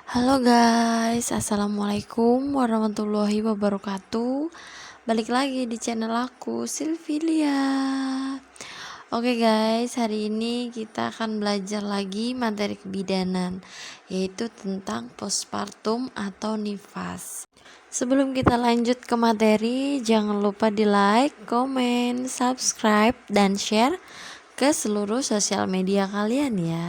Halo guys, assalamualaikum warahmatullahi wabarakatuh. Balik lagi di channel aku, Silvilia. Oke guys, hari ini kita akan belajar lagi materi kebidanan, yaitu tentang postpartum atau nifas. Sebelum kita lanjut ke materi, jangan lupa di like, komen, subscribe, dan share ke seluruh sosial media kalian ya.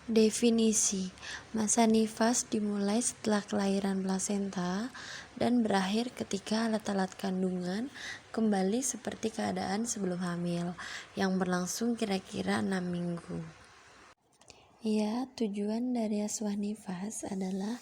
Definisi: masa nifas dimulai setelah kelahiran plasenta dan berakhir ketika alat-alat kandungan kembali seperti keadaan sebelum hamil, yang berlangsung kira-kira 6 minggu. Ya, tujuan dari asuhan nifas adalah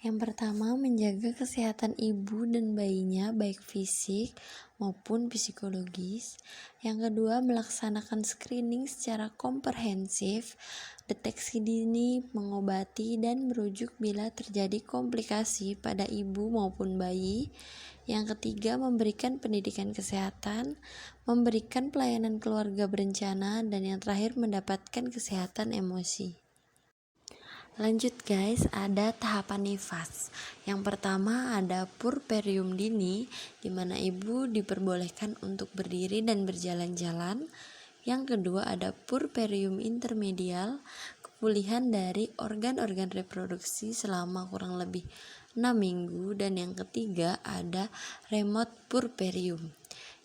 yang pertama, menjaga kesehatan ibu dan bayinya baik fisik maupun psikologis. Yang kedua, melaksanakan screening secara komprehensif, deteksi dini, mengobati dan merujuk bila terjadi komplikasi pada ibu maupun bayi. Yang ketiga, memberikan pendidikan kesehatan, memberikan pelayanan keluarga berencana, dan yang terakhir mendapatkan kesehatan emosi. Lanjut guys, ada tahapan nifas. Yang pertama ada puerperium dini, di mana ibu diperbolehkan untuk berdiri dan berjalan-jalan. Yang kedua ada puerperium intermedial, kepulihan dari organ-organ reproduksi selama kurang lebih 6 minggu. Dan yang ketiga ada remote puerperium,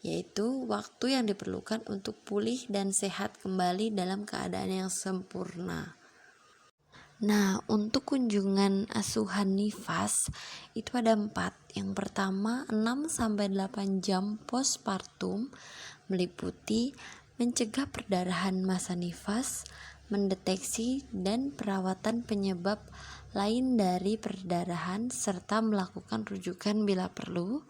yaitu waktu yang diperlukan untuk pulih dan sehat kembali dalam keadaan yang sempurna. Nah, untuk kunjungan asuhan nifas itu ada 4. Yang pertama 6-8 jam postpartum, meliputi mencegah perdarahan masa nifas, mendeteksi dan perawatan penyebab lain dari perdarahan, serta melakukan rujukan bila perlu,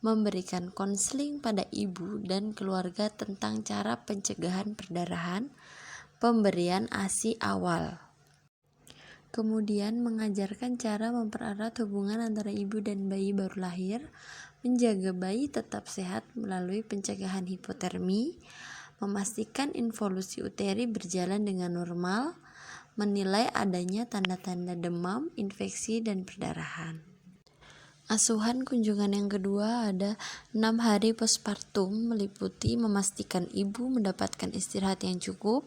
memberikan konseling pada ibu dan keluarga tentang cara pencegahan perdarahan, pemberian ASI awal. Kemudian mengajarkan cara mempererat hubungan antara ibu dan bayi baru lahir, menjaga bayi tetap sehat melalui pencegahan hipotermi, memastikan involusi uteri berjalan dengan normal, menilai adanya tanda-tanda demam, infeksi, dan perdarahan. Asuhan kunjungan yang kedua ada 6 hari postpartum, meliputi memastikan ibu mendapatkan istirahat yang cukup,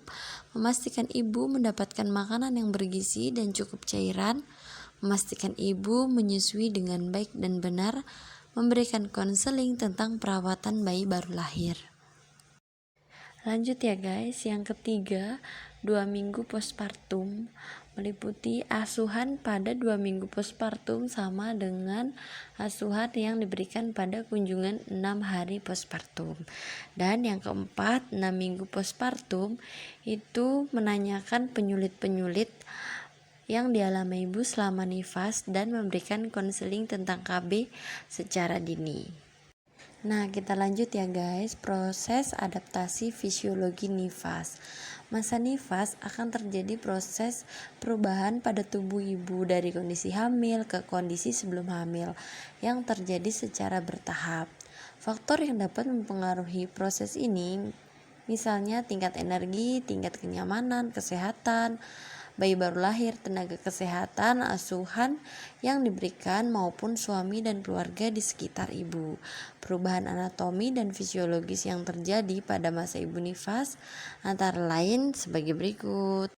memastikan ibu mendapatkan makanan yang bergizi dan cukup cairan, memastikan ibu menyusui dengan baik dan benar, memberikan konseling tentang perawatan bayi baru lahir. Lanjut ya guys, yang ketiga 2 minggu postpartum, meliputi asuhan pada 2 minggu postpartum sama dengan asuhan yang diberikan pada kunjungan 6 hari postpartum. Dan yang keempat 6 minggu postpartum itu menanyakan penyulit-penyulit yang dialami ibu selama nifas dan memberikan konseling tentang KB secara dini. Nah, kita lanjut ya guys, proses adaptasi fisiologi nifas. Masa nifas akan terjadi proses perubahan pada tubuh ibu dari kondisi hamil ke kondisi sebelum hamil yang terjadi secara bertahap. Faktor yang dapat mempengaruhi proses ini misalnya tingkat energi, tingkat kenyamanan, kesehatan bayi baru lahir, tenaga kesehatan, asuhan yang diberikan maupun suami dan keluarga di sekitar ibu. Perubahan anatomi dan fisiologis yang terjadi pada masa ibu nifas antara lain sebagai berikut.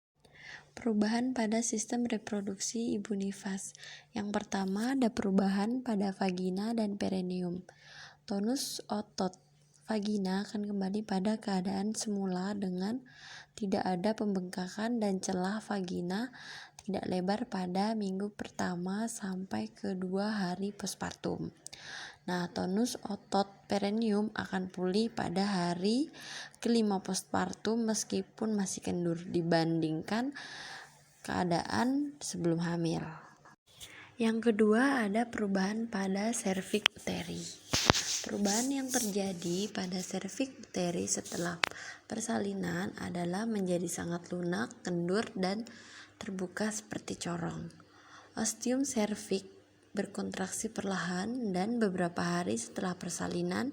Perubahan pada sistem reproduksi ibu nifas. Yang pertama ada perubahan pada vagina dan perineum. Tonus otot vagina akan kembali pada keadaan semula dengan tidak ada pembengkakan dan celah vagina tidak lebar pada minggu pertama sampai kedua hari postpartum. Nah, tonus otot perineum akan pulih pada hari kelima postpartum meskipun masih kendur dibandingkan keadaan sebelum hamil. Yang kedua ada perubahan pada serviks uteri. Perubahan yang terjadi pada serviks uteri setelah persalinan adalah menjadi sangat lunak, kendur, dan terbuka seperti corong. Ostium serviks berkontraksi perlahan dan beberapa hari setelah persalinan,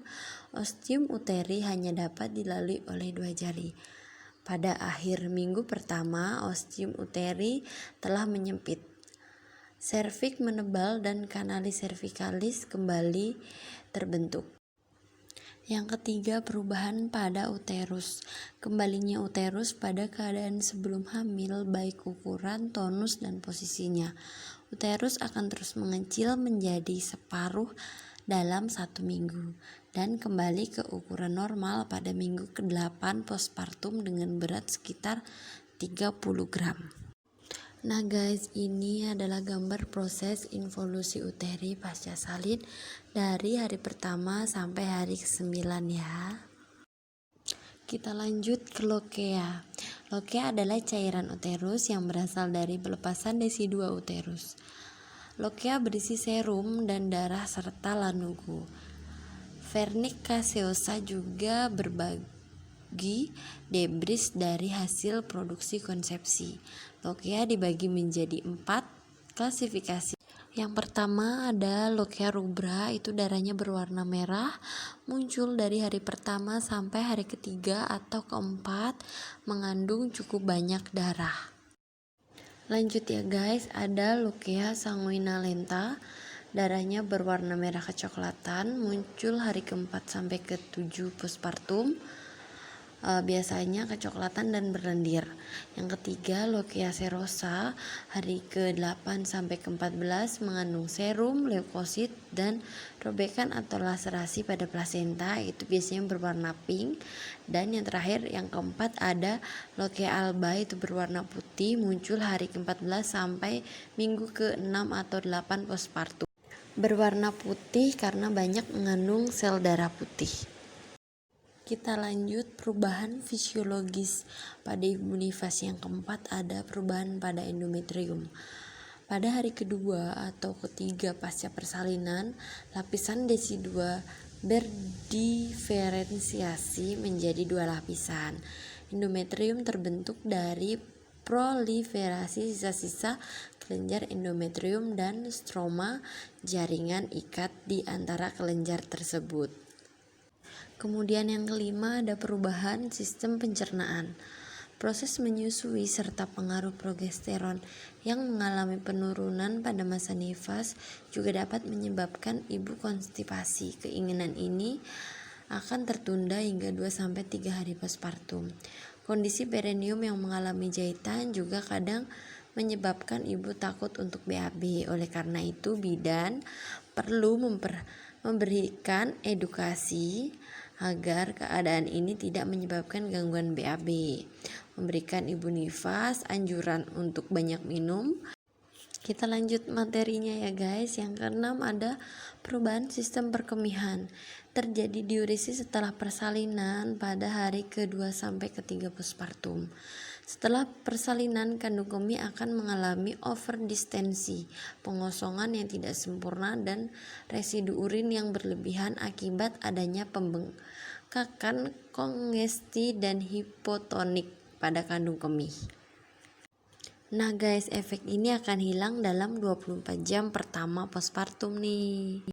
ostium uteri hanya dapat dilalui oleh 2 jari. Pada akhir minggu pertama, ostium uteri telah menyempit, serviks menebal, dan kanalis cervicalis kembali terbentuk. Yang ketiga, perubahan pada uterus. Kembalinya uterus pada keadaan sebelum hamil, baik ukuran, tonus, dan posisinya. Uterus akan terus mengecil menjadi separuh dalam 1 minggu dan kembali ke ukuran normal pada minggu ke-8 postpartum dengan berat sekitar 30 gram. Nah guys, ini adalah gambar proses involusi uteri pasca salin dari hari pertama sampai hari ke-9 ya. Kita lanjut ke lokea. Lokea adalah cairan uterus yang berasal dari pelepasan desidua uterus. Lokea berisi serum dan darah serta lanugo. Vernix caseosa juga berbagi debris dari hasil produksi konsepsi. Lokea dibagi menjadi 4 klasifikasi. Yang pertama ada lokea rubra, itu darahnya berwarna merah, muncul dari hari pertama sampai hari ketiga atau keempat, mengandung cukup banyak darah. Lanjut ya guys, ada lokea sanguinolenta, darahnya berwarna merah kecoklatan, muncul hari keempat sampai ke-7 postpartum, biasanya kecoklatan dan berlendir. Yang ketiga, lokea serosa, hari ke-8 sampai ke-14, mengandung serum, leukosit, dan robekan atau laserasi pada plasenta, itu biasanya berwarna pink. Dan yang terakhir, yang keempat, ada lokea alba, itu berwarna putih, muncul hari ke-14 sampai minggu ke-6 atau 8 postpartum. Berwarna putih karena banyak mengandung sel darah putih. Kita lanjut perubahan fisiologis. Pada ibu nifas yang keempat ada perubahan pada endometrium. Pada hari kedua atau ketiga pasca persalinan, lapisan desidua berdiferensiasi menjadi 2 lapisan. Endometrium terbentuk dari proliferasi sisa-sisa kelenjar endometrium dan stroma jaringan ikat di antara kelenjar tersebut. Kemudian yang kelima ada perubahan sistem pencernaan. Proses menyusui serta pengaruh progesteron yang mengalami penurunan pada masa nifas juga dapat menyebabkan ibu konstipasi. Keinginan ini akan tertunda hingga 2-3 hari postpartum. Kondisi perineum yang mengalami jahitan juga kadang menyebabkan ibu takut untuk BAB. Oleh karena itu, bidan perlu memberikan edukasi agar keadaan ini tidak menyebabkan gangguan BAB. Memberikan ibu nifas anjuran untuk banyak minum. Kita lanjut materinya ya guys. Yang keenam ada perubahan sistem perkemihan. Terjadi diuresis setelah persalinan pada hari ke-2 sampai ke-3 postpartum. Setelah persalinan, kandung kemih akan mengalami overdistensi, pengosongan yang tidak sempurna, dan residu urin yang berlebihan akibat adanya pembengkakan, kongesti, dan hipotonik pada kandung kemih. Nah guys, efek ini akan hilang dalam 24 jam pertama postpartum nih.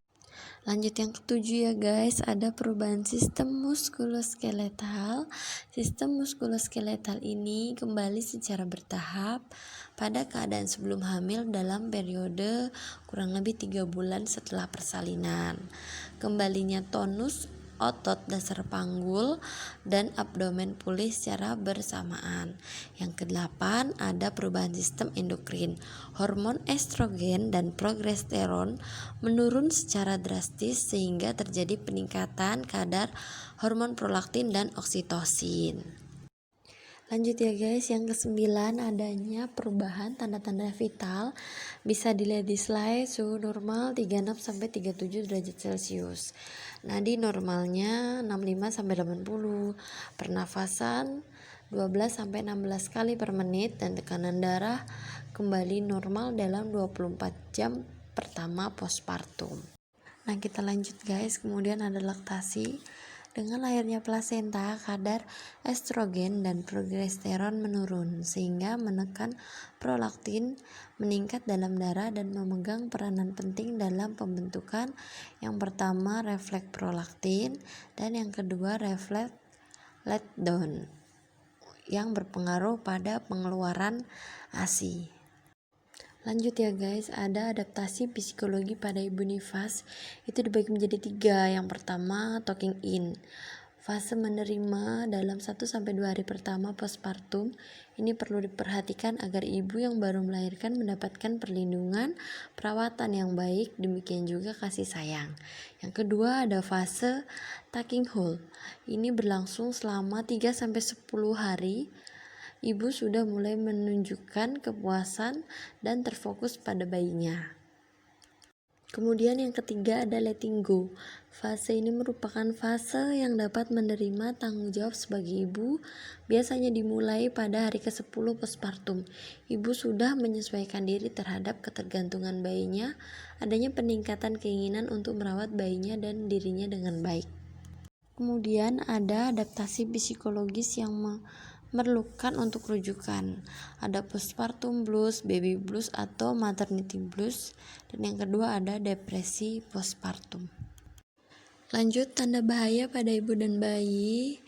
Lanjut yang ketujuh ya guys, ada perubahan sistem muskuloskeletal. Sistem muskuloskeletal ini kembali secara bertahap pada keadaan sebelum hamil dalam periode kurang lebih 3 bulan setelah persalinan. Kembalinya tonus otot dasar panggul dan abdomen pulih secara bersamaan. Yang ke-8 ada perubahan sistem endokrin. Hormon estrogen dan progesteron menurun secara drastis sehingga terjadi peningkatan kadar hormon prolaktin dan oksitosin. Lanjut ya guys, yang ke-9 adanya perubahan tanda-tanda vital. Bisa dilihat di slide, suhu normal 36 sampai 37 derajat Celcius. Nadi normalnya 65 sampai 80. Pernafasan 12 sampai 16 kali per menit dan tekanan darah kembali normal dalam 24 jam pertama postpartum. Nah, kita lanjut guys. Kemudian ada laktasi. Dengan lahirnya plasenta, kadar estrogen dan progesteron menurun sehingga menekan prolaktin meningkat dalam darah dan memegang peranan penting dalam pembentukan yang pertama refleks prolaktin dan yang kedua refleks letdown. yang berpengaruh pada pengeluaran ASI. Lanjut ya guys, ada adaptasi psikologi pada ibu nifas. Itu dibagi menjadi 3. Yang pertama, talking in. Fase menerima dalam 1-2 hari pertama postpartum. Ini perlu diperhatikan agar ibu yang baru melahirkan mendapatkan perlindungan, perawatan yang baik, demikian juga kasih sayang. Yang kedua ada fase taking hold. Ini berlangsung selama 3-10 hari. Ibu sudah mulai menunjukkan kepuasan dan terfokus pada bayinya. Kemudian yang ketiga ada letting go. Fase ini merupakan fase yang dapat menerima tanggung jawab sebagai ibu. Biasanya dimulai pada hari ke-10 postpartum. Ibu sudah menyesuaikan diri terhadap ketergantungan bayinya, adanya peningkatan keinginan untuk merawat bayinya dan dirinya dengan baik. Kemudian ada adaptasi psikologis yang memerlukan untuk rujukan. Ada postpartum blues, baby blues atau maternity blues. Dan yang kedua ada depresi postpartum. Lanjut, tanda bahaya pada ibu dan bayi.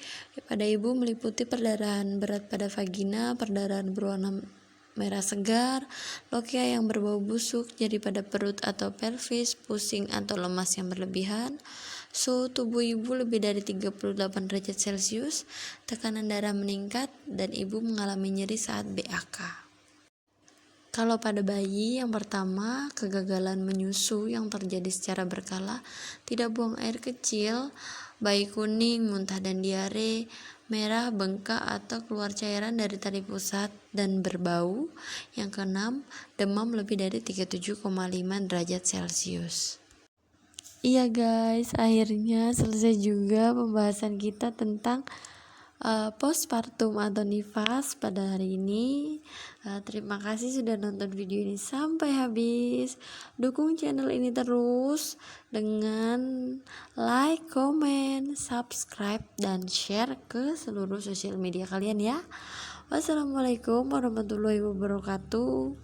Pada ibu meliputi perdarahan berat pada vagina, perdarahan berwarna merah segar, lokia yang berbau busuk, nyeri pada perut atau pelvis, pusing atau lemas yang berlebihan, suhu tubuh ibu lebih dari 38 derajat Celcius, tekanan darah meningkat, dan ibu mengalami nyeri saat BAK. Kalau pada bayi, yang pertama, kegagalan menyusu yang terjadi secara berkala, tidak buang air kecil, bayi kuning, muntah dan diare, merah, bengkak atau keluar cairan dari tali pusat dan berbau. Yang keenam, demam lebih dari 37,5 derajat Celcius. Iya guys, akhirnya selesai juga pembahasan kita tentang postpartum atau nifas pada hari ini. Terima kasih sudah nonton video ini sampai habis. Dukung channel ini terus dengan like, comment, subscribe, dan share ke seluruh sosial media kalian ya. Wassalamualaikum warahmatullahi wabarakatuh.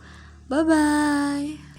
Bye bye.